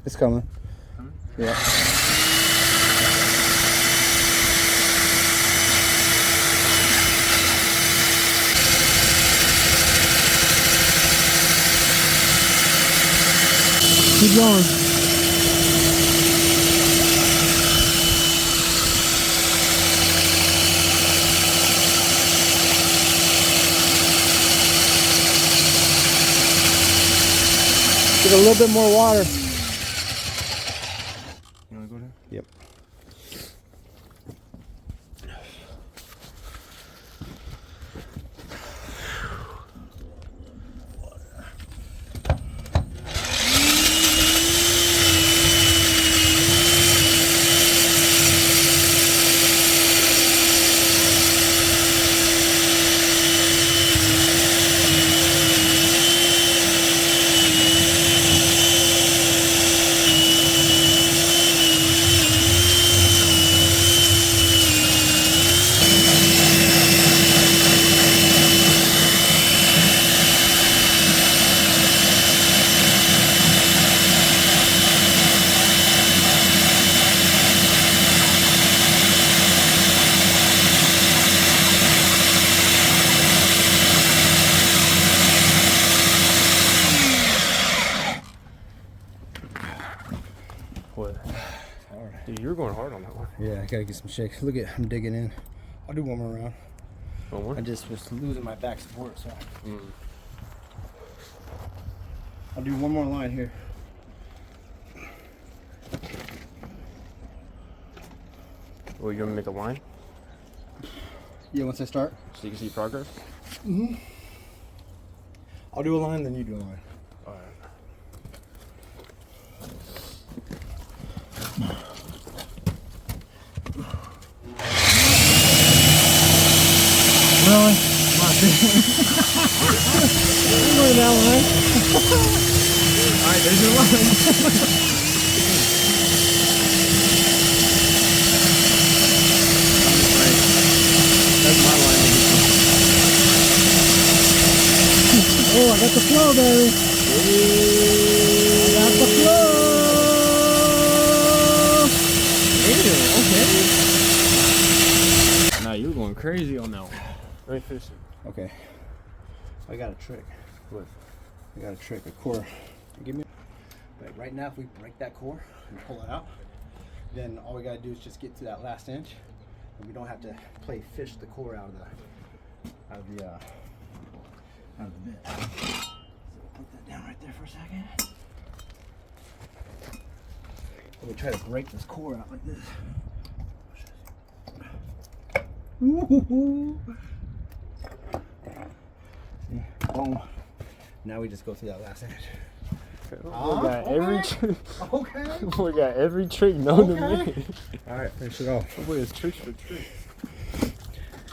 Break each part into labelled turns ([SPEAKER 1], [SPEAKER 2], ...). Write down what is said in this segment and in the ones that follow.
[SPEAKER 1] It's coming. Yeah. Keep going. Get a little bit more water.
[SPEAKER 2] You want to go there?
[SPEAKER 1] Yep.
[SPEAKER 2] What? Dude, you were going hard on that one.
[SPEAKER 1] Yeah, I gotta get some shakes. Look at, I'm digging in. I'll do one more round.
[SPEAKER 2] One more?
[SPEAKER 1] I just was losing my back support, so I'll do one more line here.
[SPEAKER 2] Well, you want to make a line
[SPEAKER 1] Yeah, once I start.
[SPEAKER 2] so you can see progress?
[SPEAKER 1] I'll do a line, then you do a line.
[SPEAKER 2] All right.
[SPEAKER 1] Really? Come on, I'm that line.
[SPEAKER 2] All right, there's your line. That's my line.
[SPEAKER 1] Oh, I got the flow, baby. I got the flow.
[SPEAKER 2] Okay. Nah, you were going crazy on that one. Let me finish it.
[SPEAKER 1] Okay. I got a trick.
[SPEAKER 2] What?
[SPEAKER 1] I got a trick, a core. Give me. But right now, if we break that core and pull it out, then all we gotta do is just get to that last inch, and we don't have to play fish the core out of the bit. So put that down right there for a second. And we try to break this core out like this. Ooh. See? Boom. Now we just go through that last inch.
[SPEAKER 2] We got every trick.
[SPEAKER 1] Okay.
[SPEAKER 2] We got every trick known to me.
[SPEAKER 1] All right, finish it off.
[SPEAKER 2] Boy, it's tricks for tricks.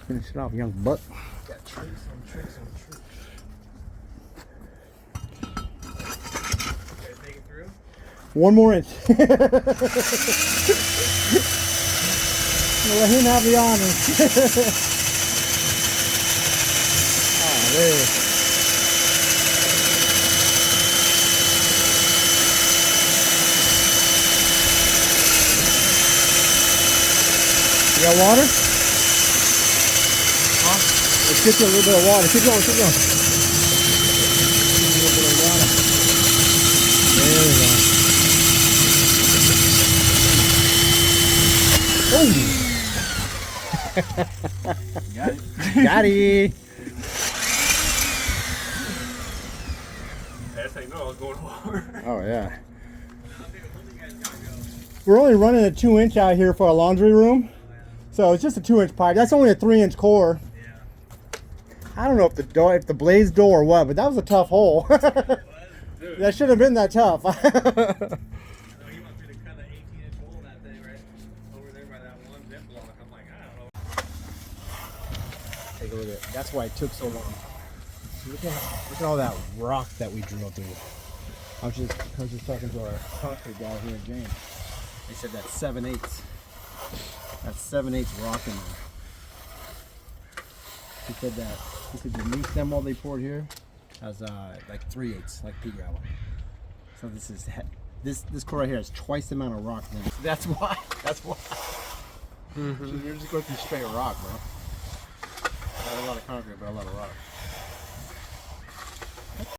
[SPEAKER 1] Finish it off, young buck.
[SPEAKER 2] Got tricks on tricks on tricks. You guys make it through?
[SPEAKER 1] One more inch. We'll let him have the honors. Oh, there. You got water? Huh? Let's get you a little bit of water. Keep going, keep going. A little bit of water. There we go. Oh!
[SPEAKER 2] Got it.
[SPEAKER 1] Got it.
[SPEAKER 2] That's how you know I was going hard.
[SPEAKER 1] Oh, yeah. We're only running a 2-inch out here for a laundry room. So it's just a 2-inch pipe. That's only a 3-inch core. I don't know if the blaze door or what, but that was a tough hole. That shouldn't have been that tough.
[SPEAKER 3] No, he wants me to cut an 18-inch hole in that thing right over there by that one zip block. I'm like, I don't know.
[SPEAKER 1] Take a look at it. That's why it took so long. Look at all that rock that we drilled through. I was just talking to our concrete guy here, James. They said that's 7/8. That's 7/8 rock in there. He said the new stem wall they poured here has like 3/8, like pea gravel. So this is This core right here is twice the amount of rock. Man. That's why. That's why. You're just going through straight rock, bro. Not a lot of concrete, but a lot of rock.